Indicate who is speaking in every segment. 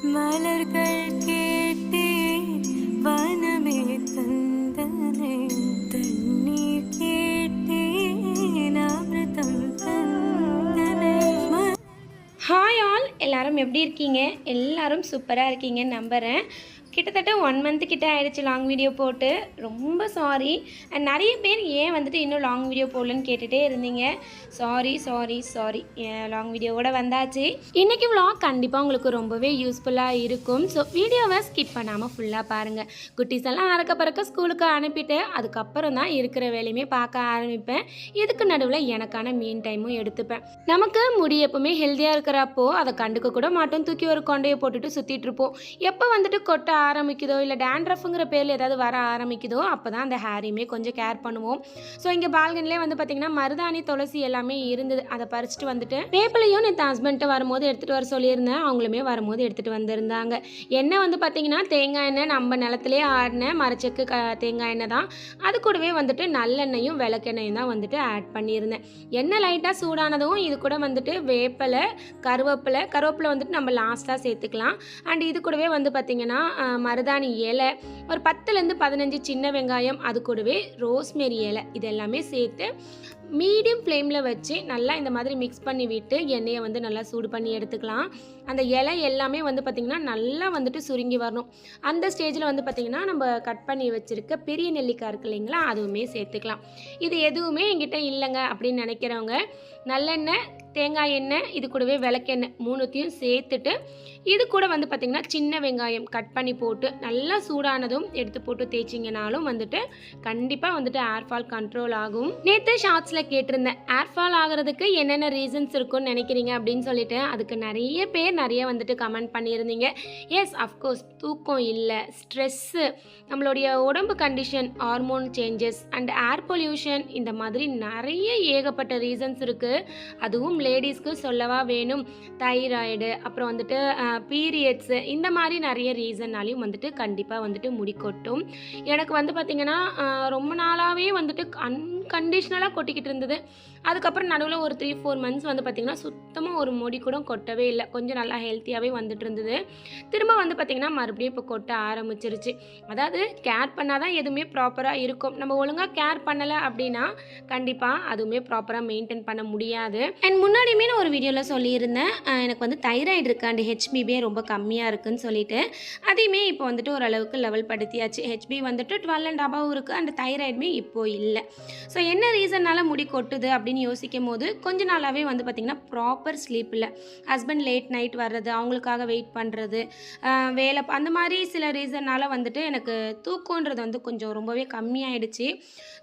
Speaker 1: மலர்கள் கேட்டேன் வனமே தந்தனை தண்ணீர் கேட்டேன் அமிர்தம் தந்தனை.
Speaker 2: ஹாய் ஆல், எல்லாரும் எப்படி இருக்கீங்க? எல்லாரும் சூப்பராக இருக்கீங்கன்னு நம்புகிறேன். கிட்டத்தட்ட 1 month கிட்ட ஆயிடுச்சு லாங் வீடியோ போட்டு. ரொம்ப சாரி. அண்ட் நிறைய பேர் ஏன் வந்துட்டு இன்னும் லாங் வீடியோ போடலன்னு கேட்டுகிட்டே இருந்தீங்க. சாரி லாங் வீடியோவோட வந்தாச்சு. இன்றைக்கி vlog கண்டிப்பாக உங்களுக்கு ரொம்பவே யூஸ்ஃபுல்லாக இருக்கும். ஸோ வீடியோவை ஸ்கிப் பண்ணாமல் ஃபுல்லாக பாருங்கள். குட்டீஸ் எல்லாம் அறக்க பறக்க ஸ்கூலுக்கு அனுப்பிட்டு அதுக்கப்புறம் தான் இருக்கிற வேலையுமே பார்க்க ஆரம்பிப்பேன். இதுக்கு நடுவில் எனக்கான மீன் டைமும் எடுத்துப்பேன். நமக்கு முடி எப்பவுமே ஹெல்த்தியாக இருக்கிறப்போ அதை கண்டுக்க கூட மாட்டோம். தூக்கி ஒரு கொண்டையை போட்டுட்டு சுற்றிட்டு இருப்போம். எப்போ வந்துட்டு கொட்ட ஆரம்பிக்குதோ இல்லை டேண்ட்ரஃப்ங்கிற பேரில் ஏதாவது வர ஆரம்பிக்குதோ அப்போ தான் அந்த ஹேரையுமே கொஞ்சம் கேர் பண்ணுவோம். ஸோ இங்கே பால்கனிலே வந்து பார்த்திங்கன்னா மருதாணி துளசி எல்லாமே இருந்தது. அதை பறிச்சுட்டு வந்துட்டு வேப்பிலையும் நேற்று ஹஸ்பண்ட்டை வரும்போது எடுத்துகிட்டு வர சொல்லியிருந்தேன். அவங்களுமே வரும்போது எடுத்துகிட்டு வந்திருந்தாங்க. எண்ணெய் வந்து பார்த்திங்கன்னா தேங்காய் எண்ணெய், நம்ம நிலத்துலேயே ஆடின மரச்செக்கு தேங்காய் எண்ணெய் தான். அது கூடவே வந்துட்டு நல்லெண்ணெயும் விளக்கெண்ணெயும் தான் வந்துட்டு ஆட் பண்ணியிருந்தேன். எண்ணெய் லைட்டாக சூடானதும் இது கூட வந்துட்டு வேப்பிலை, கருவேப்பிலை வந்துட்டு நம்ம லாஸ்ட்டாக சேர்த்துக்கலாம். அண்ட் இது கூடவே வந்து பார்த்திங்கன்னா மருதாணி இலை, ஒரு 10லேருந்து 15 சின்ன வெங்காயம், அது கூடவே ரோஸ்மெரி இலை, இது எல்லாமே சேர்த்து மீடியம் ஃப்ளேமில் வச்சு நல்லா இந்த மாதிரி மிக்ஸ் பண்ணி விட்டு எண்ணெயை வந்து நல்லா சூடு பண்ணி எடுத்துக்கலாம். அந்த இலை எல்லாமே வந்து பார்த்திங்கன்னா நல்லா வந்துட்டு சுருங்கி வரணும். அந்த ஸ்டேஜில் வந்து பார்த்திங்கன்னா நம்ம கட் பண்ணி வச்சுருக்க பெரிய நெல்லிக்காய் இருக்குது இல்லைங்களா, அதுவுமே சேர்த்துக்கலாம். இது எதுவுமே என்கிட்ட இல்லைங்க அப்படின்னு நினைக்கிறவங்க நல்லெண்ணெய், தேங்காய் எண்ணெய், இது கூடவே விளக்கெண்ணெய் 3த்தையும் சேர்த்துட்டு இது கூட வந்து பார்த்திங்கன்னா சின்ன வெங்காயம் கட் பண்ணி போட்டு நல்லா சூடானதும் எடுத்து போட்டு தேய்ச்சிங்கனாலும் வந்துட்டு கண்டிப்பாக வந்துட்டு ஏர் ஃபால் கண்ட்ரோல் ஆகும். நேற்று ஷார்ட்ஸில் கேட்டிருந்தேன் ஏர் ஃபால் ஆகிறதுக்கு என்னென்ன ரீசன்ஸ் இருக்குன்னு நினைக்கிறீங்க அப்படின்னு சொல்லிட்டு அதுக்கு நிறைய வந்துட்டு கமெண்ட் பண்ணியிருந்தீங்க. எஸ், அஃப்கோர்ஸ் தூக்கம் இல்லை, ஸ்ட்ரெஸ்ஸு, நம்மளுடைய உடம்பு condition, hormone changes and air pollution, இந்த மாதிரி நிறைய ஏகப்பட்ட ரீசன்ஸ் இருக்குது. அதுவும் லேடிஸ்க்கு சொல்லவா வேணும். தைராய்டு, அப்புறம் வந்துட்டு பீரியட்ஸு, இந்த மாதிரி நிறைய ரீசன்னாலையும் வந்துட்டு கண்டிப்பாக வந்துட்டு முடி கொட்டும். எனக்கு வந்து பார்த்திங்கன்னா ரொம்ப நாளாகவே வந்துட்டு அன்கண்டிஷ்னலாக கொட்டிக்கிட்டு இருந்தது. அதுக்கப்புறம் நடுவில் ஒரு 3-4 months வந்து பார்த்திங்கன்னா சுத்தமாக ஒரு முடி கூட கொட்டவே இல்லை. கொஞ்சம் நல்லா ஹெல்த்தியாகவே வந்துட்டு இருந்தது. திரும்ப வந்து பார்த்திங்கன்னா மறுபடியும் இப்போ கொட்ட ஆரம்பிச்சிருச்சு. அதாவது கேர் பண்ணால் தான் எதுவுமே ப்ராப்பராக இருக்கும். நம்ம ஒழுங்காக கேர் பண்ணலை அப்படின்னா கண்டிப்பாக அதுவுமே ப்ராப்பராக மெயின்டைன் பண்ண முடியாது. அண்ட் முன்னாடியுமே நான் ஒரு வீடியோவில் சொல்லியிருந்தேன் எனக்கு வந்து தைராய்டு இருக்குது அண்ட் ஹெச்பிபியே ரொம்ப கம்மியாக இருக்குதுன்னு சொல்லிட்டு. அதையுமே இப்போ வந்துட்டு ஓரளவுக்கு லெவல் படுத்தியாச்சு. ஹெச்பி வந்துட்டு 12 and above இருக்குது அண்ட் தைராய்டுமே இப்போது இல்லை. ஸோ என்ன ரீசன்னால் முடி கொட்டுது அப்படின்னு யோசிக்கும் போது கொஞ்ச நாளாகவே வந்து பார்த்திங்கன்னா ப்ராப்பர் ஸ்லீப் இல்லை. ஹஸ்பண்ட் லேட் நைட் வர்றது, அவங்களுக்காக வெயிட் பண்ணுறது, வேலை, அந்த மாதிரி சில ரீசன்னால் வந்துட்டு எனக்கு தூக்கன்றது வந்து கொஞ்சம் ரொம்பவே கம்மியாயிடுச்சு.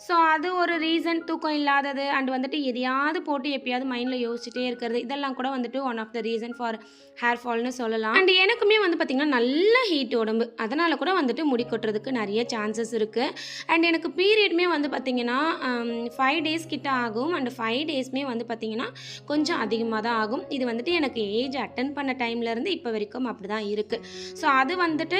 Speaker 2: ஸோ அது ஒரு ரீசன், தூக்கம் இல்லாதது அண்ட் வந்துட்டு எதையாவது போட்டு எப்பயாவது மைண்டில் யோசிச்சுட்டே இருக்கிறது, இதெல்லாம் கூட வந்துட்டு one of the reason for hair ஃபால்னு சொல்லலாம். அண்ட் எனக்குமே வந்து பார்த்திங்கன்னா நல்ல ஹீட் உடம்பு, அதனால் கூட வந்துட்டு முடி கொட்டுறதுக்கு நிறைய சான்சஸ் இருக்குது. அண்ட் எனக்கு பீரியடுமே வந்து பார்த்திங்கன்னா 5 days கிட்ட ஆகும் அண்ட் 5 daysமே வந்து பார்த்திங்கன்னா கொஞ்சம் அதிகமாக தான் ஆகும். இது வந்துட்டு எனக்கு ஏஜ் அட்டன் பண்ண டைம்லேருந்து இப்போ வரைக்கும் அப்படி தான் இருக்குது. ஸோ அது வந்துட்டு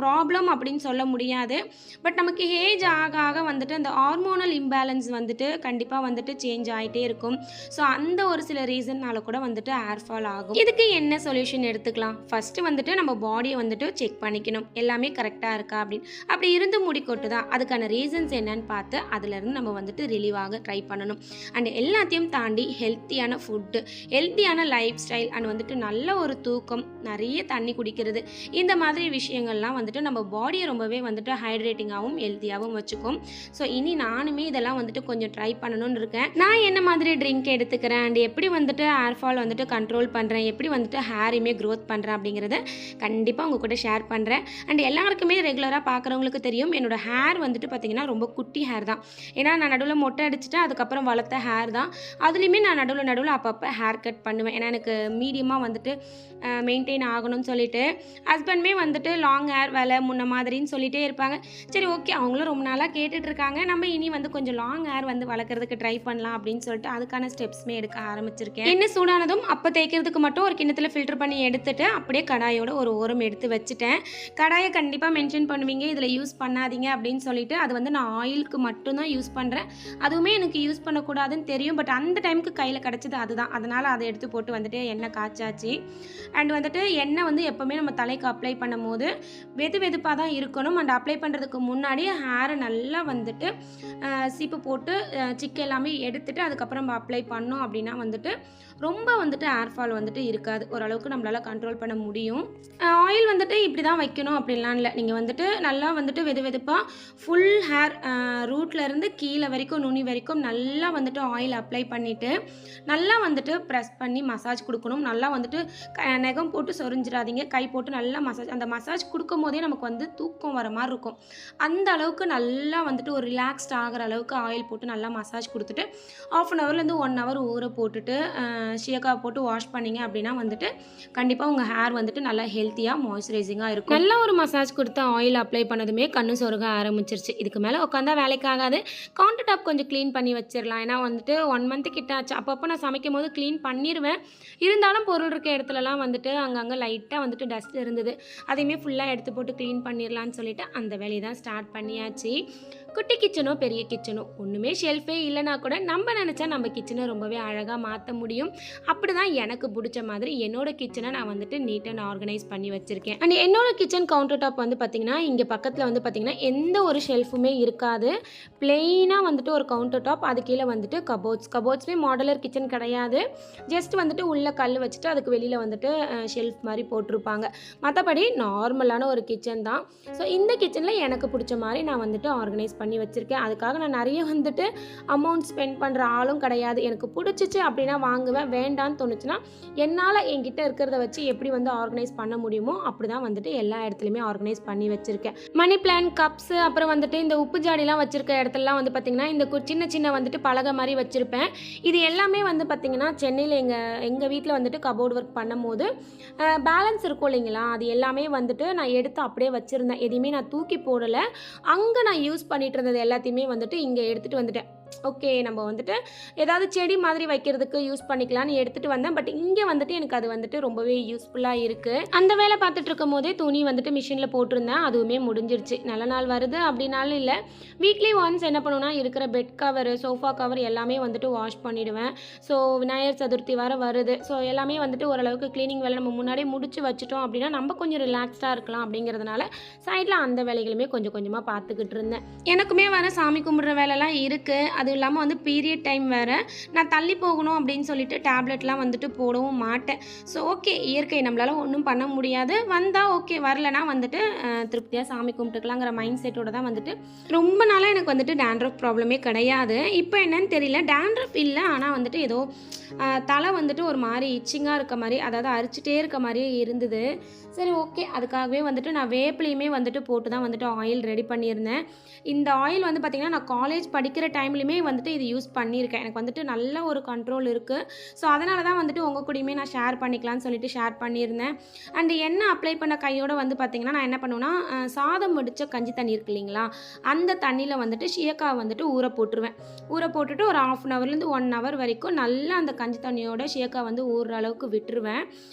Speaker 2: ப்ராப்ளம் அப்படின்னு சொல்ல முடியாது. பட் நமக்கு ஏஜ் ஆக ஆக வந்துட்டு அந்த ஹார்மோனல் இம்பேலன்ஸ் வந்துட்டு கண்டிப்பாக வந்துட்டு சேஞ்ச் ஆகிட்டே இருக்கும். ஸோ அந்த ஒரு சில ரீசன்னால கூட வந்துட்டு ஹேர் ஃபால் ஆகும். இதுக்கு என்ன சொல்யூஷன் எடுத்துக்கலாம்? ஃபஸ்ட்டு வந்துட்டு நம்ம பாடியை வந்துட்டு செக் பண்ணிக்கணும், எல்லாமே கரெக்டாக இருக்கா அப்படின்னு. அப்படி இருந்து முடி கொட்டுதா, அதுக்கான ரீசன்ஸ் என்னன்னு பார்த்து அதுலேருந்து நம்ம வந்துட்டு ரிலீவ் ஆக ட்ரை பண்ணணும். அண்ட் எல்லாத்தையும் தாண்டி ஹெல்த்தியான ஃபுட்டு, ஹெல்த்தியான லைஃப் ஸ்டைல் அண்ட் வந்துட்டு நல்ல ஒரு தூக்கம், நிறைய தண்ணி குடிக்கிறது, இந்த மாதிரி விஷயங்கள்லாம் வந்துட்டு நம்ம பாடியை ரொம்பவே வந்துட்டு ஹைட்ரேட்டிங்காகவும் ஹெல்த்தியாகவும் வச்சுக்கும். ஸோ இனி நானுமே இதெல்லாம் வந்துட்டு கொஞ்சம் ட்ரை பண்ணணும்னு இருக்கேன். நான் என்ன மாதிரி ட்ரிங்க் எடுத்துக்கிறேன் அண்ட் எப்படி வந்துட்டு ஹேர் ஃபால் வந்துட்டு கண்ட்ரோல் பண்ணுறேன், எப்படி வந்துட்டு ஹேரையுமே க்ரோத் பண்ணுறேன் அப்படிங்கிறத கண்டிப்பாக உங்கள் கூட ஷேர் பண்ணுறேன். அண்ட் எல்லாருக்குமே ரெகுலராக பார்க்குறவங்களுக்கு தெரியும் என்னோடய ஹேர் வந்துட்டு பார்த்திங்கன்னா ரொம்ப குட்டி ஹேர் தான். ஏன்னா நான் நடுவில் மொட்டை அடிச்சுட்டு அதுக்கப்புறம் வளர்த்த ஹேர் தான். அதுலேயுமே நான் நடுவில் அப்பப்போ ஹேர் கட் பண்ணுவேன். ஏன்னா எனக்கு மீடியமாக வந்துட்டு மெயின்டைன் ஆகணும்னு சொல்லிட்டு. ஹஸ்பண்டுமே வந்துட்டு லாங் ஹேர் வேலை முன்ன மாதிரின்னு சொல்லிகிட்டே இருப்பாங்க. சரி, ஓகே, அவங்களும் ரொம்ப நாளாக கேட்டுட்ருக்காங்க, நம்ம இனி வந்து கொஞ்சம் லாங் ஹேர் வந்து வளர்க்குறதுக்கு ட்ரை பண்ணலாம் அப்படின்னு சொல்லிட்டு அதுக்கான ஸ்டெப்ஸ்மே எடுக்க ஆரம்பிச்சிருக்கேன். என்ன சூடானதும் அப்போ தேய்க்கிறதுக்கு மட்டும் ஒரு கிண்ணத்தில் ஃபில்டர் பண்ணி எடுத்துட்டு அப்படியே கடாயோட ஒரு ஓரம் எடுத்து வச்சுட்டேன். கடாயை கண்டிப்பாக மென்ஷன் பண்ணுவீங்க, இதில் யூஸ் பண்ணாதீங்க அப்படின்னு சொல்லிட்டு. அது வந்து நான் ஆயிலுக்கு மட்டும்தான் யூஸ் பண்ணுறேன். பண்ணுறேன். அதுவுமே எனக்கு யூஸ் பண்ணக்கூடாதுன்னு தெரியும். பட் அந்த டைமுக்கு கையில் கிடச்சது அதுதான். அதனால் அதை எடுத்து போட்டு வந்துட்டு எண்ணெய் காய்ச்சாச்சு. அண்ட் வந்துட்டு எண்ணெய் வந்து எப்போவுமே நம்ம தலைக்கு அப்ளை பண்ணும்போது வெதுப்பாக தான் இருக்கணும். அண்ட் அப்ளை பண்ணுறதுக்கு முன்னாடி ஹேரை நல்லா வந்துட்டு சீப்பு போட்டு சிக்கு எல்லாமே எடுத்துகிட்டு அதுக்கப்புறம் நம்ம அப்ளை பண்ணோம் அப்படின்னா வந்துட்டு ரொம்ப வந்துட்டு ஹேர் ஃபால் வந்துட்டு இருக்காது. ஓரளவுக்கு நம்மளால் கண்ட்ரோல் பண்ண முடியும். ஆயில் வந்துட்டு இப்படி தான் வைக்கணும் அப்படின்லாம் இல்லை. நீங்கள் வந்துட்டு நல்லா வந்துட்டு வெதுப்பாக ஃபுல் ஹேர் ரூட்லேருந்து கீழே வரைக்கும் நுனி வரைக்கும் நல்லா வந்துட்டு ஆயில் அப்ளை பண்ணிவிட்டு நல்லா வந்துட்டு ப்ரெஸ் பண்ணி மசாஜ் கொடுக்கணும். நல்லா வந்துட்டு நகம் போட்டு சொரிஞ்சிடாதீங்க. கை போட்டு நல்லா மசாஜ், அந்த மசாஜ் கொடுக்கும் போதே நமக்கு வந்து தூக்கம் வர மாதிரி இருக்கும். அந்த அளவுக்கு நல்லா வந்துட்டு ஒரு ரிலாக்ஸ்ட் ஆகிற அளவுக்கு ஆயில் போட்டு நல்லா மசாஜ் கொடுத்துட்டு 1/2 ஹவர்லேருந்து 1 ஹவர் ஊற போட்டுட்டு ஷியக்காவை போட்டு வாஷ் பண்ணிங்க அப்படின்னா வந்துட்டு கண்டிப்பாக உங்கள் ஹேர் வந்துட்டு நல்லா ஹெல்த்தியாக மாய்ஸ்சரைசிங்காக இருக்கும். நல்லா ஒரு மசாஜ் கொடுத்து ஆயில் அப்ளை பண்ணதுமே கண்ணு சொருக ஆரம்பிச்சிருச்சு. இதுக்கு மேலே உட்காந்தா வேலைக்கு ஆகாது. கவுண்டர் டாப் கொஞ்சம் க்ளீன் பண்ணி வச்சிடலாம். ஏன்னா வந்துட்டு 1 மந்த் கிட்ட ஆச்சு. அப்பப்போ நான் சமைக்கும் போது க்ளீன் பண்ணிடுவேன். இருந்தாலும் பொருள் இருக்க இடத்துலலாம் வந்துட்டு அங்கங்கே லைட்டாக வந்துட்டு டஸ்ட் இருந்தது. அதையுமே ஃபுல்லாக எடுத்து போட்டு க்ளீன் பண்ணிடலான்னு சொல்லிட்டு அந்த வேலையை தான் ஸ்டார்ட் பண்ணியாச்சு. குட்டி கிச்சனோ பெரிய கிச்சனோ ஒன்றுமே ஷெல்ஃபே இல்லைனா கூட நம்ம நினச்சா நம்ம கிச்சனை ரொம்பவே அழகாக மாற்ற முடியும். அப்படி தான் எனக்கு பிடிச்ச மாதிரி என்னோடய கிச்சனை நான் வந்துட்டு நீட் அண்ட் ஆர்கனைஸ் பண்ணி வச்சுருக்கேன். அண்ட் என்னோடய கிச்சன் கவுண்டர் டாப் வந்து பார்த்திங்கன்னா இங்கே பக்கத்தில் வந்து பார்த்திங்கன்னா எந்த ஒரு ஷெல்ஃபுமே இருக்காது. பிளெயினாக வந்துட்டு ஒரு கவுண்டர் டாப், அது கீழே வந்துட்டு கபோர்ட்ஸுமே மாடலர் கிச்சன் கிடையாது. ஜஸ்ட் வந்துட்டு உள்ளே கல் வச்சுட்டு அதுக்கு வெளியில் வந்துட்டு ஷெல்ஃப் மாதிரி போட்டிருப்பாங்க. மற்றபடி நார்மலான ஒரு கிச்சன் தான். ஸோ இந்த கிச்சனில் எனக்கு பிடிச்ச மாதிரி நான் வந்துட்டு ஆர்கனைஸ் பண்ணி வச்சுருக்கேன். அதுக்காக நான் நிறைய வந்துட்டு அமௌண்ட் ஸ்பெண்ட் பண்ணுற ஆளும் கிடையாது. எனக்கு பிடிச்சிச்சு அப்படின்னா வாங்குவேன். வேண்டான்னு தோணுச்சுன்னா என்னால் என்கிட்ட இருக்கிறத வச்சு எப்படி வந்து ஆர்கனைஸ் பண்ண முடியுமோ அப்படி தான் வந்துட்டு எல்லா இடத்துலையுமே ஆர்கனைஸ் பண்ணி வச்சுருக்கேன். மணி பிளான்ட், கப்ஸு, அப்புறம் வந்துட்டு இந்த உப்பு ஜாடிலாம் வச்சுருக்க இடத்துலலாம் வந்து பார்த்திங்கன்னா இந்த சின்ன வந்துட்டு பலகை மாதிரி வச்சுருப்பேன். இது எல்லாமே வந்து பார்த்திங்கன்னா சென்னையில் எங்கள் வீட்டில் வந்துட்டு கபோர்டு ஒர்க் பண்ணும் போது பேலன்ஸ் இருக்கும் இல்லைங்களா, அது எல்லாமே வந்துட்டு நான் எடுத்து அப்படியே வச்சுருந்தேன். எதையுமே நான் தூக்கி போடலை. அங்கே நான் யூஸ் பண்ணிட்டு இருந்தது எல்லாத்தையுமே வந்துட்டு இங்கே எடுத்துகிட்டு வந்துட்டேன். ஓகே, நம்ம வந்துட்டு ஏதாவது செடி மாதிரி வைக்கிறதுக்கு யூஸ் பண்ணிக்கலான்னு எடுத்துகிட்டு வந்தேன். பட் இங்கே வந்துட்டு எனக்கு அது வந்துட்டு ரொம்பவே யூஸ்ஃபுல்லாக இருக்குது. அந்த வேலை பார்த்துட்டு இருக்கும் போதே துணி வந்துட்டு மிஷினில் போட்டிருந்தேன். அதுவுமே முடிஞ்சிருச்சு. நல்ல நாள் வருது அப்படின்னாலும் இல்லை, வீக்லி ஒன்ஸ் என்ன பண்ணுவேன்னா இருக்கிற பெட் கவர், சோஃபா கவர் எல்லாமே வந்துட்டு வாஷ் பண்ணிவிடுவேன். ஸோ விநாயகர் சதுர்த்தி வர வருது. ஸோ எல்லாமே வந்துட்டு ஓரளவுக்கு க்ளீனிங் வேலை நம்ம முன்னாடியே முடிச்சு வச்சுட்டோம் அப்படின்னா நம்ம கொஞ்சம் ரிலாக்ஸ்டாக இருக்கலாம். அப்படிங்கிறதுனால சைடில் அந்த வேலைகளுமே கொஞ்சம் கொஞ்சமாக பார்த்துக்கிட்டு இருந்தேன். எனக்குமே வர சாமி கும்பிட்ற வேலைலாம் இருக்குது. அதுவும் இல்லாமல் வந்து பீரியட் டைம் வேறு. நான் தள்ளி போகணும் அப்படின்னு சொல்லிட்டு டேப்லெட்லாம் வந்துட்டு போடவும் மாட்டேன். ஸோ ஓகே, இயற்கை நம்மளால் ஒன்றும் பண்ண முடியாது. வந்தால் ஓகே, வரலைன்னா வந்துட்டு திருப்தியாக சாமி கும்பிட்டுக்கலாங்கிற மைண்ட் செட்டோட தான் வந்துட்டு ரொம்ப நாளாக எனக்கு வந்துட்டு டேண்ட்ரஃப் ப்ராப்ளமே கிடையாது. இப்போ என்னன்னு தெரியல, டேண்ட்ரஃப் இல்லை, ஆனால் வந்துட்டு ஏதோ தலை வந்துட்டு ஒரு மாதிரி இச்சிங்காக இருக்க மாதிரி, அதாவது அரிச்சிட்டே இருக்க மாதிரியே இருந்தது. சரி ஓகே, அதுக்காகவே வந்துட்டு நான் வேப்பிலையுமே வந்துட்டு போட்டு தான் வந்துட்டு ஆயில் ரெடி பண்ணியிருந்தேன். இந்த ஆயில் வந்து பார்த்திங்கன்னா நான் காலேஜ் படிக்கிற டைம்லையுமே வந்துட்டு இது யூஸ் பண்ணியிருக்கேன். எனக்கு வந்துட்டு நல்ல ஒரு கண்ட்ரோல் இருக்குது. ஸோ அதனால தான் வந்துட்டு உங்கள் கூடயுமே நான் ஷேர் பண்ணிக்கலாம்னு சொல்லிட்டு ஷேர் பண்ணியிருந்தேன். அண்ட் எண்ணெய் அப்ளை பண்ண கையோடு வந்து பார்த்திங்கன்னா நான் என்ன பண்ணுவேன்னா சாதம் வடித்த கஞ்சி தண்ணி இருக்கு இல்லைங்களா, அந்த தண்ணியில் வந்துட்டு ஷியக்காவை வந்துட்டு ஊற போட்டுருவேன். ஊற போட்டுட்டு ஒரு 1/2 ஹவர்லேருந்து 1 ஹவர் வரைக்கும் நல்லா அந்த கஞ்சி தண்ணியோட ஷியக்காய் வந்து ஊறுற அளவுக்கு விட்டுருவேன்.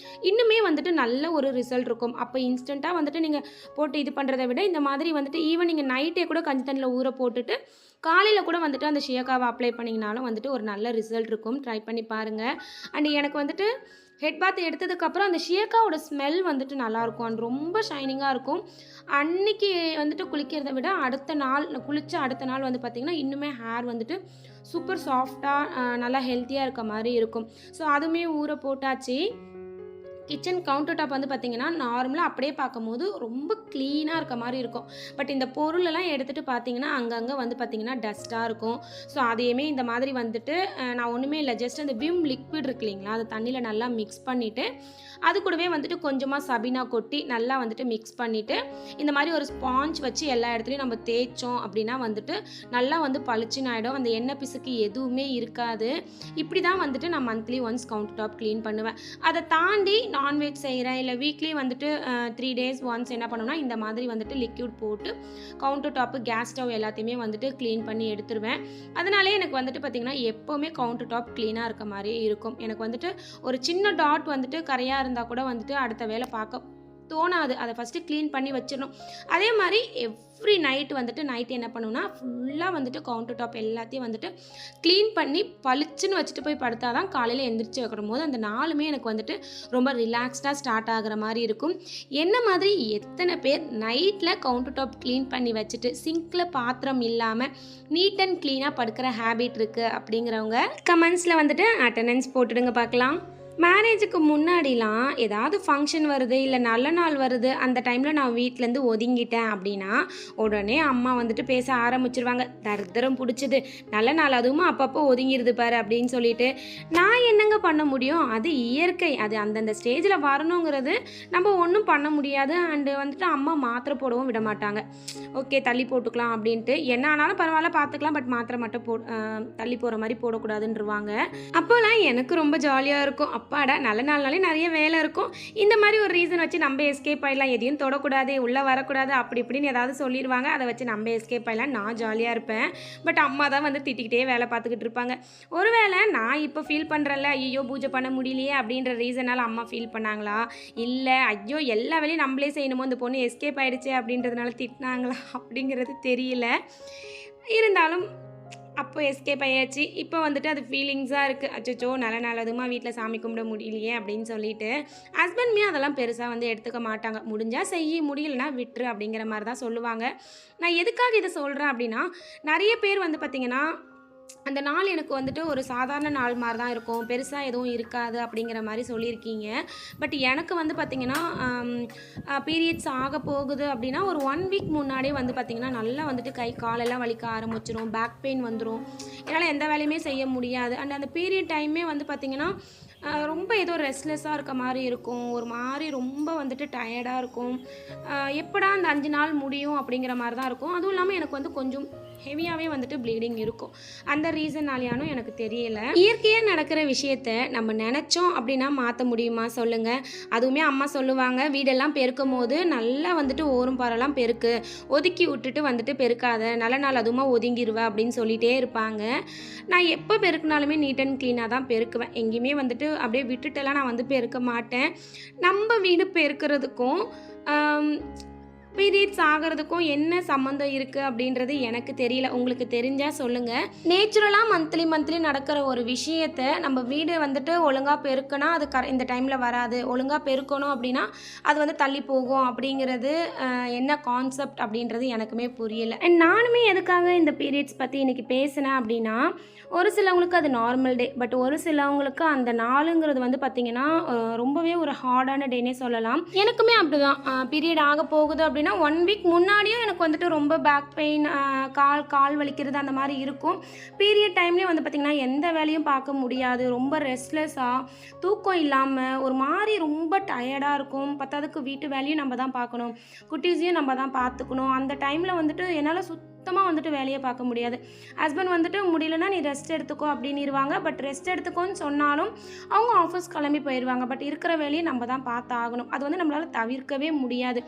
Speaker 2: இன்னுமே வந்துட்டு நல்ல ஒரு ரிசல்ட் இருக்கும். அப்போ இன்ஸ்டண்ட்டாக வந்துட்டு நீங்கள் போட்டு இது பண்ணுறதை விட இந்த மாதிரி வந்துட்டு ஈவன் நீங்கள் நைட்டே கூட கஞ்சி தண்ணியில் ஊற போட்டுட்டு காலையில் கூட வந்துட்டு அந்த ஷியக்காவை அப்ளை பண்ணிங்கனாலும் வந்துட்டு ஒரு நல்ல ரிசல்ட் இருக்கும். ட்ரை பண்ணி பாருங்கள். அண்ட் எனக்கு வந்துட்டு ஹெட் பாத் எடுத்ததுக்கப்புறம் அந்த ஷியக்காவோட ஸ்மெல் வந்துட்டு நல்லாயிருக்கும். அண்ட் ரொம்ப ஷைனிங்காக இருக்கும். அன்றைக்கி வந்துட்டு குளிக்கிறத விட அடுத்த நாள் குளித்த அடுத்த நாள் வந்து பார்த்திங்கன்னா இன்னுமே ஹேர் வந்துட்டு சூப்பர் சாஃப்டாக நல்லா ஹெல்த்தியாக இருக்க மாதிரி இருக்கும். ஸோ அதுவுமே ஊற போட்டாச்சு. கிச்சன் கவுண்டர் டாப் வந்து பார்த்திங்கன்னா நார்மலாக அப்படியே பார்க்கும்போது ரொம்ப க்ளீனாக இருக்க மாதிரி இருக்கும். பட் இந்த பொருளெல்லாம் எடுத்துகிட்டு பார்த்திங்கன்னா அங்கங்கே வந்து பார்த்திங்கன்னா டஸ்ட்டாக இருக்கும். ஸோ அதையுமே இந்த மாதிரி வந்துட்டு நான் ஒன்றுமே இல்லை, ஜஸ்ட் அந்த விம் லிக்விட் இருக்கு இல்லைங்களா, அது தண்ணியில் நல்லா மிக்ஸ் பண்ணிவிட்டு அது கூடவே வந்துட்டு கொஞ்சமாக சபீனா கொட்டி நல்லா வந்துட்டு மிக்ஸ் பண்ணிவிட்டு இந்த மாதிரி ஒரு ஸ்பாஞ்ச் வச்சு எல்லா இடத்துலையும் நம்ம தேய்ச்சோம் அப்படின்னா வந்துட்டு நல்லா வந்து பளிச்சுன்னு ஆகிடும். அந்த எண்ணெய் பிசுக்கு எதுவுமே இருக்காது. இப்படி தான் வந்துட்டு நான் monthly once counter top clean பண்ணுவேன். அதை தாண்டி நான்வெஜ் செய்கிறேன் இல்லை வீக்லி வந்துட்டு 3 days ஒன்ஸ் என்ன பண்ணுவேன்னா இந்த மாதிரி வந்துட்டு லிக்விட் போட்டு கவுண்டர் டாப்பு, கேஸ் ஸ்டவ் எல்லாத்தையுமே வந்துட்டு க்ளீன் பண்ணி எடுத்துருவேன். அதனாலே எனக்கு வந்துட்டு பார்த்திங்கன்னா எப்போவுமே கவுண்டர் டாப் க்ளீனாக இருக்க மாதிரியே இருக்கும். எனக்கு வந்துட்டு ஒரு சின்ன டாட் வந்துட்டு கரையாக இருந்தால் கூட வந்துட்டு அடுத்த வேலை பார்க்க தோணாது. அதை ஃபஸ்ட்டு க்ளீன் பண்ணி வச்சிடணும். அதே மாதிரி எவ்ரி நைட்டு என்ன பண்ணுவேன்னா ஃபுல்லாக வந்துட்டு கவுண்டர் டாப் எல்லாத்தையும் வந்துட்டு க்ளீன் பண்ணி பளிச்சுன்னு வச்சுட்டு போய் படுத்தா தான் காலையில் எந்திரிச்சு வைக்கும் போது அந்த நாளுமே எனக்கு வந்துட்டு ரொம்ப ரிலாக்ஸ்டாக ஸ்டார்ட் ஆகிற மாதிரி இருக்கும். என்ன மாதிரி எத்தனை பேர் நைட்டில் கவுண்டர் டாப் க்ளீன் பண்ணி வச்சுட்டு சிங்கில் பாத்திரம் இல்லாமல் நீட் அண்ட் க்ளீனாக படுக்கிற ஹேபிட் இருக்குது அப்படிங்கிறவங்க கமெண்ட்ஸில் வந்துட்டு அட்டெண்டன்ஸ் போட்டுடுங்க பார்க்கலாம். மேரேஜுக்கு முன்னாடிலாம் ஏதாவது ஃபங்க்ஷன் வருது இல்லை நல்ல நாள் வருது, அந்த டைமில் நான் வீட்டிலேருந்து ஒதுங்கிட்டேன் அப்படின்னா உடனே அம்மா வந்துட்டு பேச ஆரம்பிச்சிருவாங்க. தரித்திரம் பிடிச்சிது, நல்ல நாள் அதுவும் அப்பப்போ ஒதுங்கிடுது பாரு அப்படின்னு சொல்லிட்டு. நான் என்னங்க பண்ண முடியும், அது இயற்கை, அது அந்தந்த ஸ்டேஜில் வரணுங்கிறது நம்ம ஒன்றும் பண்ண முடியாது. அண்டு வந்துட்டு அம்மா மாத்திரை போடவும் விட மாட்டாங்க. ஓகே தள்ளி போட்டுக்கலாம் அப்படின்ட்டு, என்ன ஆனாலும் பரவாயில்ல பார்த்துக்கலாம், பட் மாத்திரை மட்டும் தள்ளி போகிற மாதிரி போடக்கூடாதுன்றவாங்க. அப்போல்லாம் எனக்கு ரொம்ப ஜாலியாக இருக்கும். அப்பாடா நல்ல நாள்னாலே நிறைய வேலை இருக்கும், இந்த மாதிரி ஒரு ரீசன் வச்சு நம்ம எஸ்கேப் ஆகிடலாம், எதையும் தொடக்கூடாது உள்ளே வரக்கூடாது அப்படி இப்படின்னு ஏதாவது சொல்லிடுவாங்க, அதை வச்சு நம்ம எஸ்கேப் ஆகிடலாம். நான் ஜாலியாக இருப்பேன். பட் அம்மா தான் வந்து திட்டிக்கிட்டே வேலை பார்த்துக்கிட்டு இருப்பாங்க. ஒருவேளை நான் இப்போ ஃபீல் பண்ணுறேன்ல, ஐயோ பூஜை பண்ண முடியலையே அப்படின்ற ரீசனால் அம்மா ஃபீல் பண்ணாங்களா, இல்லை ஐயோ எல்லா வேலையும் நம்மளே செய்யணுமோ இந்த பொண்ணு எஸ்கேப் ஆகிடுச்சு அப்படின்றதுனால திட்டினாங்களா அப்படிங்கிறது தெரியல. இருந்தாலும் அப்போ எஸ்கேப் ஆயாச்சு. இப்போ வந்துட்டு அது ஃபீலிங்ஸாக இருக்குது. அச்சோ நல்லதுமா வீட்டில் சாமி கும்பிட முடியலையே அப்படின்னு சொல்லிட்டு. ஹஸ்பண்ட்மே அதெல்லாம் பெருசாக வந்து எடுத்துக்க மாட்டாங்க. முடிஞ்சால் செய்ய, முடியலைன்னா விட்டுரு அப்படிங்கிற மாதிரி தான் சொல்லுவாங்க. நான் எதுக்காக இதை சொல்கிறேன் அப்படின்னா, நிறைய பேர் வந்து பார்த்திங்கன்னா அந்த நாள் எனக்கு வந்துட்டு ஒரு சாதாரண நாள் மாதிரி தான் இருக்கும், பெருசாக எதுவும் இருக்காது அப்படிங்கிற மாதிரி சொல்லியிருக்கீங்க. பட் எனக்கு வந்து பார்த்திங்கன்னா பீரியட்ஸ் ஆக போகுது அப்படின்னா ஒரு 1 வீக் முன்னாடியே வந்து பார்த்திங்கன்னா நல்லா வந்துட்டு கை காலெல்லாம் வலிக்க ஆரம்பிச்சிடும், பேக் பெயின் வந்துடும், என்னால் எந்த வேலையுமே செய்ய முடியாது. அண்ட் அந்த பீரியட் டைமே வந்து பார்த்திங்கன்னா ரொம்ப ஏதோ ரெஸ்ட்லெஸ்ஸாக இருக்க மாதிரி இருக்கும், ஒரு மாதிரி ரொம்ப வந்துட்டு டயர்டாக இருக்கும், எப்படா அந்த 5 நாள் முடியும் அப்படிங்கிற மாதிரி தான் இருக்கும். அதுவும் இல்லாமல் எனக்கு வந்து கொஞ்சம் ஹெவியாகவே வந்துட்டு ப்ளீடிங் இருக்கும். அந்த ரீசன்னாலேயானும் எனக்கு தெரியலை. இயற்கையாக நடக்கிற விஷயத்த நம்ம நினச்சோம் அப்படின்னா மாற்ற முடியுமா சொல்லுங்கள். அதுவுமே அம்மா சொல்லுவாங்க, வீடெல்லாம் பெருக்கும் போது நல்லா வந்துட்டு ஓரம் பாரெல்லாம் பெருக்கு, ஒதுக்கி விட்டுட்டு வந்துட்டு பெருக்காத, நல்ல நாள் அதுவுமா ஒதுங்கிடுவேன் அப்படின்னு சொல்லிகிட்டே இருப்பாங்க. நான் எப்போ பெருக்கினாலுமே நீட் அண்ட் க்ளீனாக தான் பெருக்குவேன். எங்கேயுமே வந்துட்டு அப்படியே விட்டுட்டெல்லாம் நான் வந்து பெருக்க மாட்டேன். நம்ம வீடு பெருக்கிறதுக்கும் பீரியட்ஸ் ஆகிறதுக்கும் என்ன சம்மந்தம் இருக்குது அப்படின்றது எனக்கு தெரியல. உங்களுக்கு தெரிஞ்சால் சொல்லுங்கள். நேச்சுரலாக மந்த்லி நடக்கிற ஒரு விஷயத்தை நம்ம வீடு வந்துட்டு ஒழுங்காக பெருக்கினா அது இந்த டைமில் வராது, ஒழுங்காக பெருக்கணும் அப்படின்னா அது வந்து தள்ளி போகும் அப்படிங்கிறது என்ன கான்செப்ட் அப்படின்றது எனக்குமே புரியலை. அண்ட் நானுமே எதுக்காக இந்த பீரியட்ஸ் பற்றி இன்றைக்கி பேசினேன் அப்படின்னா, ஒரு சிலவங்களுக்கு அது நார்மல் டே, பட் ஒரு சிலவங்களுக்கு அந்த நாளுங்கிறது வந்து பார்த்திங்கன்னா ரொம்பவே ஒரு ஹார்டான டேனே சொல்லலாம். எனக்குமே அப்படி தான். பீரியட் ஆக போகுது அப்படின்னா 1 வீக் முன்னாடியும் எனக்கு வந்துட்டு ரொம்ப பேக் பெயின், கால் வலிக்கிறது அந்த மாதிரி இருக்கும். பீரியட் டைம்லேயும் வந்து பார்த்திங்கன்னா எந்த வேலையும் பார்க்க முடியாது, ரொம்ப ரெஸ்ட்லெஸ்ஸாக, தூக்கம் இல்லாமல் ஒரு மாதிரி ரொம்ப டயர்டாக இருக்கும். பத்தாவதுக்கு வீட்டு வேலையும் நம்ம தான் பார்க்கணும், குட்டீஸையும் நம்ம தான் பார்த்துக்கணும். அந்த டைமில் வந்துட்டு என்னால் சுத்தமாக வந்துட்டு வேலையை பார்க்க முடியாது. ஹஸ்பண்ட் வந்துட்டு முடியலன்னா நீ ரெஸ்ட் எடுத்துக்கோ அப்படின்னுருவாங்க. பட் ரெஸ்ட் எடுத்துக்கோன்னு சொன்னாலும் அவங்க ஆஃபீஸ் கிளம்பி போயிடுவாங்க. பட் இருக்கிற வேலையை நம்ம தான் பார்த்து ஆகணும். அது வந்து நம்மளால் தவிர்க்கவே முடியாது.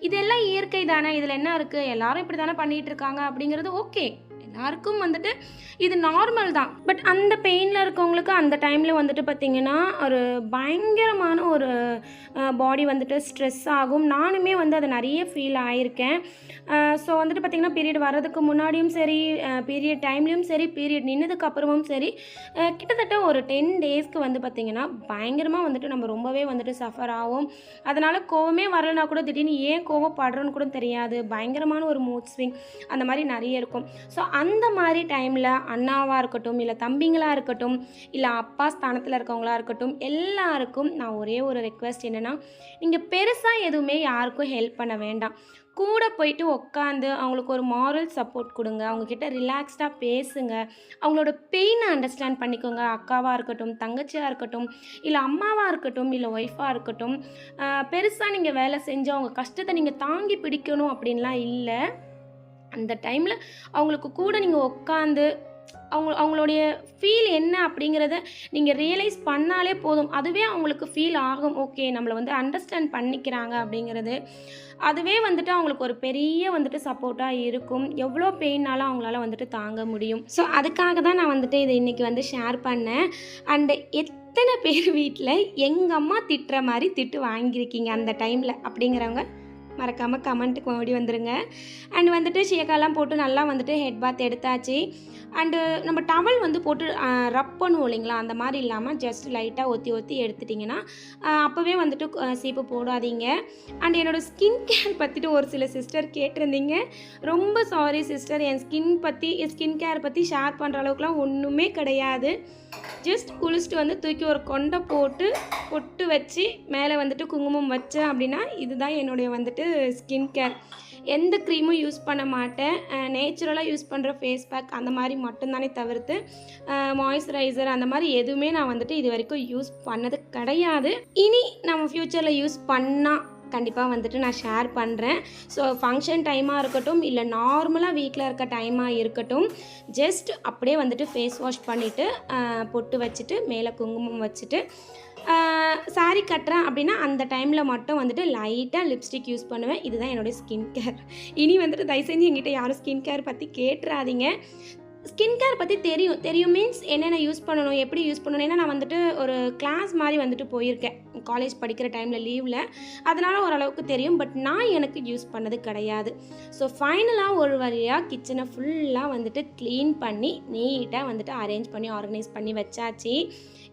Speaker 2: இதெல்லாம் இயற்கை தானே, இதில் என்ன இருக்குது, எல்லாரும் இப்படி தானே பண்ணிகிட்டு இருக்காங்க அப்படிங்கிறது ஓகே, எல்லாருக்கும் வந்துட்டு இது நார்மல் தான். பட் அந்த பெயினில் இருக்கவங்களுக்கு அந்த டைமில் வந்துட்டு பார்த்திங்கன்னா ஒரு பயங்கரமான ஒரு பாடி வந்துட்டு ஸ்ட்ரெஸ் ஆகும். நானுமே வந்து அதை நிறைய ஃபீல் ஆகியிருக்கேன். ஸோ வந்துட்டு பார்த்திங்கன்னா பீரியட் வர்றதுக்கு முன்னாடியும் சரி, பீரியட் டைம்லேயும் சரி, பீரியட் நின்னதுக்கு அப்புறமும் சரி, கிட்டத்தட்ட ஒரு 10 டேஸ்க்கு வந்து பார்த்திங்கன்னா பயங்கரமாக வந்துட்டு நம்ம ரொம்பவே வந்துட்டு சஃபர் ஆகும். அதனால் கோவமே வரலைனா கூட திடீர்னு ஏன் கோவப்படுறோன்னு கூட தெரியாது, பயங்கரமான ஒரு மூட் ஸ்விங் அந்த மாதிரி நிறைய இருக்கும். ஸோ அந்த மாதிரி டைமில் அண்ணாவாக இருக்கட்டும், இல்லை தம்பிங்களாக இருக்கட்டும், இல்லை அப்பா ஸ்தானத்தில் இருக்கவங்களாக இருக்கட்டும், எல்லாருக்கும் நான் ஒரே ஒரு ரெக்வெஸ்ட் என்னென்னா, நீங்கள் பெருசாக எதுவுமே யாருக்கும் ஹெல்ப் பண்ண வேண்டாம். கூட போயிட்டு உட்காந்து அவங்களுக்கு ஒரு மாரல் சப்போர்ட் கொடுங்க, அவங்கக்கிட்ட ரிலாக்ஸ்டாக பேசுங்க, அவங்களோட பெயினை அண்டர்ஸ்டாண்ட் பண்ணிக்கோங்க. அக்காவாக இருக்கட்டும், தங்கச்சியாக இருக்கட்டும், இல்லை அம்மாவாக இருக்கட்டும், இல்லை ஒய்ஃபாக இருக்கட்டும், பெருசாக நீங்கள் வேலை செஞ்சு அவங்க கஷ்டத்தை நீங்கள் தாங்கி பிடிக்கணும் அப்படின்லாம் இல்லை. அந்த டைமில் அவங்களுக்கு கூட நீங்கள் உட்காந்து அவங்களுடைய ஃபீல் என்ன அப்படிங்கிறத நீங்கள் ரியலைஸ் பண்ணாலே போதும். அதுவே அவங்களுக்கு ஃபீல் ஆகும், ஓகே நம்மளை வந்து அண்டர்ஸ்டாண்ட் பண்ணிக்கிறாங்க அப்படிங்கிறது. அதுவே வந்துட்டு அவங்களுக்கு ஒரு பெரிய வந்துட்டு சப்போர்ட்டாக இருக்கும். எவ்வளோ பெயின்னாலும் அவங்களால வந்துட்டு தாங்க முடியும். ஸோ அதுக்காக தான் நான் வந்துட்டு இதை இன்றைக்கி வந்து ஷேர் பண்ணேன். அண்டு எத்தனை பேர் வீட்டில் எங்கள் அம்மா திட்டுற மாதிரி திட்டு வாங்கியிருக்கீங்க அந்த டைமில் அப்படிங்கிறவங்க மறக்காமல் கமெண்ட்டுக்கு ஓடி வந்துடுங்க. அண்ட் வந்துட்டு ஷேக்காலாம் போட்டு நல்லா வந்துட்டு ஹெட் பாத் எடுத்தாச்சு. அண்டு நம்ம டவல் வந்து போட்டு ரப் பண்ணுவோம் இல்லைங்களா, அந்த மாதிரி இல்லாமல் ஜஸ்ட் லைட்டாக ஒத்தி எடுத்துட்டிங்கன்னா அப்போவே வந்துட்டு சீப்பு போடாதீங்க. அண்ட் என்னோடய ஸ்கின் கேர் பற்றிட்டு ஒரு சில சிஸ்டர் கேட்டிருந்தீங்க. ரொம்ப சாரி சிஸ்டர், என் ஸ்கின் கேர் பற்றி ஷேர் பண்ணுற அளவுக்குலாம் ஒன்றுமே கிடையாது. ஜஸ்ட் குளிச்சுட்டு வந்து தூக்கி ஒரு கொண்டை போட்டு பொட்டு வச்சு மேலே வந்துட்டு குங்குமம் வச்சேன் அப்படின்னா இதுதான் என்னுடைய வந்துட்டு ஸ்கின் கேர். எந்த க்ரீமும் யூஸ் பண்ண மாட்டேன். நேச்சுரலாக யூஸ் பண்ணுற ஃபேஸ் பேக் அந்த மாதிரி மட்டும்தானே தவிர்த்து மாய்ஸ்சரைசர் அந்த மாதிரி எதுவுமே நான் வந்துட்டு இது வரைக்கும் யூஸ் பண்ணது கிடையாது. இனி நம்ம ஃப்யூச்சரில் யூஸ் பண்ணால் கண்டிப்பாக வந்துட்டு நான் ஷேர் பண்ணுறேன். ஸோ ஃபங்க்ஷன் டைமாக இருக்கட்டும், இல்லை நார்மலாக வீட்டில் இருக்க டைமாக இருக்கட்டும், ஜஸ்ட் அப்படியே வந்துட்டு ஃபேஸ் வாஷ் பண்ணிவிட்டு பொட்டு வச்சுட்டு மேலே குங்குமம் வச்சுட்டு சாரீ கட்டுறேன் அப்படின்னா அந்த டைமில் மட்டும் வந்துட்டு லைட்டாக லிப்ஸ்டிக் யூஸ் பண்ணுவேன். இதுதான் என்னுடைய ஸ்கின் கேர். இனி வந்துட்டு தயவு செஞ்சு என்கிட்ட யாரும் ஸ்கின் கேர் பற்றி கேட்டுறாதீங்க. ஸ்கின் கேர் பற்றி தெரியும் மீன்ஸ் என்னென்ன யூஸ் பண்ணணும், எப்படி யூஸ் பண்ணணும். ஏன்னா நான் வந்துட்டு ஒரு கிளாஸ் மாதிரி வந்துட்டு போயிருக்கேன் காலேஜ் படிக்கிற டைமில் லீவில், அதனால் ஓரளவுக்கு தெரியும். பட் நான் எனக்கு யூஸ் பண்ணது கிடையாது. ஸோ ஃபைனலாக ஒரு வழியாக கிச்சனை ஃபுல்லாக வந்துட்டு க்ளீன் பண்ணி நீட்டாக வந்துட்டு அரேஞ்ச் பண்ணி ஆர்கனைஸ் பண்ணி வச்சாச்சு.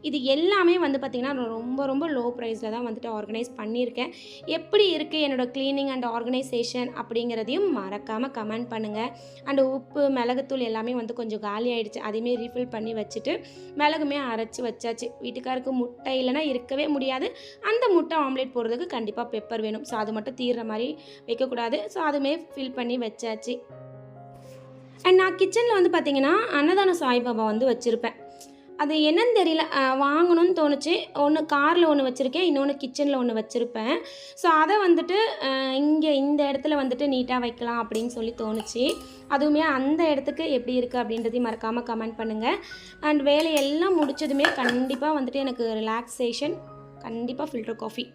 Speaker 2: இது எல்லாமே வந்து பார்த்திங்கன்னா ரொம்ப லோ ப்ரைஸில் தான் வந்துட்டு ஆர்கனைஸ் பண்ணியிருக்கேன். எப்படி இருக்குது என்னோடய க்ளீனிங் அண்ட் ஆர்கனைசேஷன் அப்படிங்கிறதையும் மறக்காமல் கமெண்ட் பண்ணுங்கள். அண்டு உப்பு மிளகுத்தூள் எல்லாமே வந்து கொஞ்சம் காலி ஆகிடுச்சு, அதையுமே ரீஃபில் பண்ணி வச்சுட்டு மிளகுமே அரைச்சி வச்சாச்சு. வீட்டுக்காருக்கு முட்டை இல்லைனா இருக்கவே முடியாது. அந்த முட்டை ஆம்லேட் போடுறதுக்கு கண்டிப்பாக பெப்பர் வேணும். ஸோ அது மட்டும் தீர்ற மாதிரி வைக்கக்கூடாது. ஸோ அதுவுமே ஃபில் பண்ணி வச்சாச்சு. அண்ட் நான் கிச்சனில் வந்து பார்த்திங்கன்னா அன்னதான சாய்பாபா வந்து வச்சுருப்பேன். அது என்னன்னு தெரியல, வாங்கணும்னு தோணுச்சு. ஒன்று காரில் ஒன்று வச்சுருக்கேன், இன்னொன்று கிச்சனில் ஒன்று வச்சுருப்பேன். ஸோ அதை வந்துட்டு இங்கே இந்த இடத்துல வந்துட்டு நீட்டாக வைக்கலாம் அப்படின்னு சொல்லி தோணுச்சு. அதுவுமே அந்த இடத்துக்கு எப்படி இருக்குது அப்படின்றதையும் மறக்காமல் கமெண்ட் பண்ணுங்கள். அண்ட் வேலையெல்லாம் முடித்ததுமே கண்டிப்பாக வந்துட்டு எனக்கு ரிலாக்ஸேஷன் கண்டிப்பாக ஃபில்டர் காஃபி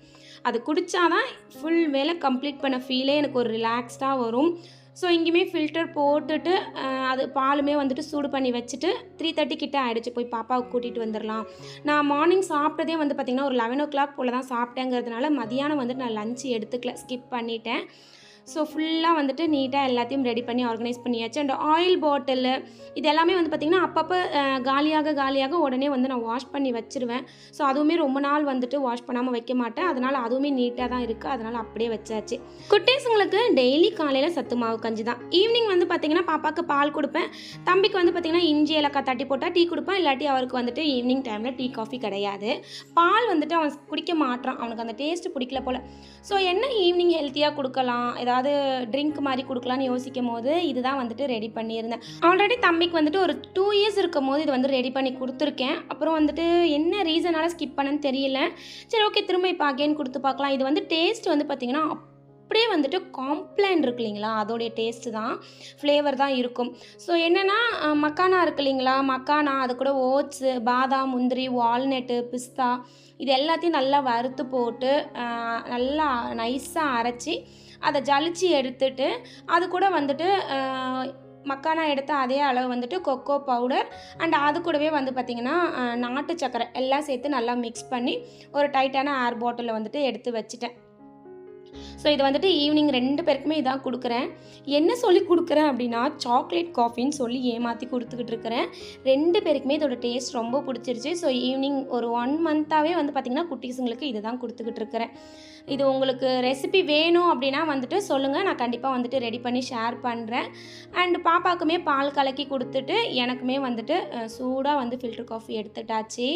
Speaker 2: அது குடித்தாதான் ஃபுல் வேலை கம்ப்ளீட் பண்ண ஃபீலே எனக்கு ஒரு ரிலாக்ஸ்டாக வரும். ஸோ இங்கேயுமே ஃபில்டர் போட்டுட்டு அது பாலுமே வந்துட்டு சூடு பண்ணி வச்சுட்டு 3:30 கிட்ட ஆகிடுச்சு. போய் பாப்பாவுக்கு கூட்டிகிட்டு வந்துடலாம். நான் மார்னிங் சாப்பிட்டதே வந்து பார்த்திங்கன்னா ஒரு 11 o'clock போல் தான் சாப்பிட்டேங்கிறதுனால மதியானம் வந்துட்டு நான் லஞ்சு எடுத்துக்கல, ஸ்கிப் பண்ணிட்டேன். ஸோ ஃபுல்லாக வந்துட்டு நீட்டாக எல்லாத்தையும் ரெடி பண்ணி ஆர்கனைஸ் பண்ணியாச்சு. அண்ட் ஆயில் பாட்டிலு இது எல்லாமே வந்து பார்த்திங்கன்னா அப்பப்போ காலியாக உடனே வந்து நான் வாஷ் பண்ணி வச்சுருவேன். ஸோ அதுவுமே ரொம்ப நாள் வந்துட்டு வாஷ் பண்ணாமல் வைக்க மாட்டேன். அதனால் அதுவுமே நீட்டாக தான் இருக்குது. அதனால் அப்படியே வச்சாச்சு. குட்டீஸுங்களுக்கு டெய்லி காலையில் சத்து மாவு கஞ்சி தான். ஈவினிங் வந்து பார்த்திங்கன்னா பாப்பாவுக்கு பால் கொடுப்பேன். தம்பிக்கு வந்து பார்த்திங்கன்னா இஞ்சி ஏலக்காய் தட்டி போட்டால் டீ கொடுப்பேன். இல்லாட்டி அவருக்கு வந்துட்டு ஈவினிங் டைமில் டீ காஃபி கிடையாது. பால் வந்துட்டு அவன் குடிக்க மாட்டான், அவனுக்கு அந்த டேஸ்ட்டு பிடிக்கல போல். ஸோ என்ன ஈவினிங் ஹெல்த்தியாக கொடுக்கலாம், ஏதாவது ட்ரிங்க் மாதிரி கொடுக்கலான்னு யோசிக்கும் போது இதுதான் வந்துட்டு ரெடி பண்ணியிருந்தேன். ஆல்ரெடி தம்பிக்கு வந்துட்டு ஒரு 2 years இருக்கும் போது இது வந்து ரெடி பண்ணி கொடுத்துருக்கேன். அப்புறம் வந்துட்டு என்ன ரீசனால் ஸ்கிப் பண்ணன்னு தெரியல. சரி ஓகே, திரும்ப இப்போ அகெயின் கொடுத்து பார்க்கலாம். இது வந்து டேஸ்ட் வந்து பார்த்திங்கன்னா அப்படியே வந்துட்டு காம்ப்ளான் இருக்கு இல்லைங்களா, அதோடைய டேஸ்ட்டு தான், ஃப்ளேவர் தான் இருக்கும். ஸோ என்னென்னா மக்கானா இருக்கு இல்லைங்களா, மக்கானா அது கூட ஓட்ஸு, பாதாம், முந்திரி, வால்நட்டு, பிஸ்தா இது எல்லாத்தையும் நல்லா வறுத்து போட்டு நல்லா நைஸாக அரைச்சி அதை ஜலிச்சு எடுத்துட்டு அது கூட வந்துட்டு மக்கானா எடுத்த அதே அளவு வந்துட்டு கொக்கோ பவுடர் அண்ட் அது கூடவே வந்து பார்த்திங்கன்னா நாட்டு சக்கரை எல்லாம் சேர்த்து நல்லா மிக்ஸ் பண்ணி ஒரு டைட்டான ஏர் பாட்டிலில் வந்துட்டு எடுத்து வச்சுட்டேன். ஸோ இது வந்துட்டு ஈவினிங் 2 பேருக்குமே இதான் கொடுக்குறேன். என்ன சொல்லி கொடுக்குறேன் அப்படின்னா சாக்லேட் காஃபின்னு சொல்லி ஏமாற்றி கொடுத்துக்கிட்டு இருக்கிறேன். 2 பேருக்குமே இதோட டேஸ்ட் ரொம்ப பிடிச்சிருச்சு. ஸோ ஈவினிங் ஒரு 1 month-ஆகவே வந்து பார்த்திங்கன்னா குட்டீஸுங்களுக்கு இது தான் கொடுத்துக்கிட்டு இருக்கிறேன். இது உங்களுக்கு ரெசிபி வேணும் அப்படின்னா வந்துட்டு சொல்லுங்கள், நான் கண்டிப்பாக வந்துட்டு ரெடி பண்ணி ஷேர் பண்ணுறேன். அண்ட் பாப்பாவுக்குமே பால் கலக்கி கொடுத்துட்டு எனக்குமே வந்துட்டு சூடாக வந்து ஃபில்டர் காஃபி எடுத்துட்டாச்சு.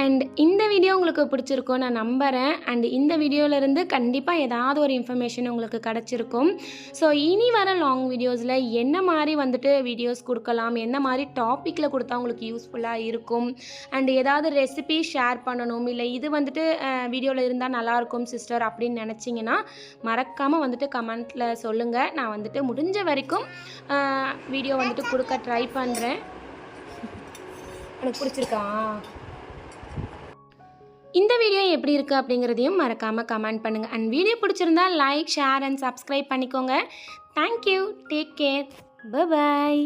Speaker 2: அண்ட் இந்த வீடியோ உங்களுக்கு பிடிச்சிருக்கும் நான் நம்புகிறேன். அண்ட் இந்த வீடியோவிலேருந்து கண்டிப்பாக ஏதாவது ஒரு இன்ஃபர்மேஷன் உங்களுக்கு கிடச்சிருக்கும். ஸோ இனி வர லாங் வீடியோஸில் என்ன மாதிரி வந்துட்டு வீடியோஸ் கொடுக்கலாம், என்ன மாதிரி டாப்பிக்கில் கொடுத்தா உங்களுக்கு யூஸ்ஃபுல்லாக இருக்கும், அண்ட் ஏதாவது ரெசிபி ஷேர் பண்ணணும், இல்லை இது வந்துட்டு வீடியோவில் இருந்தால் நல்லாயிருக்கும் சிஸ்டர் அப்படின்னு நினச்சிங்கன்னா மறக்காமல் வந்துட்டு கமெண்ட்டில் சொல்லுங்கள். நான் வந்துட்டு முடிஞ்ச வரைக்கும் வீடியோ வந்துட்டு கொடுக்க ட்ரை பண்ணுறேன். எனக்கு பிடிச்சிருக்கா? இந்த வீடியோ எப்படி இருக்குது அப்படிங்கிறதையும் மறக்காமல் கமெண்ட் பண்ணுங்கள். அண்ட் வீடியோ பிடிச்சிருந்தா லைக், ஷேர் அண்ட் சப்ஸ்கிரைப் பண்ணிக்கோங்க. Thank you, take care, by.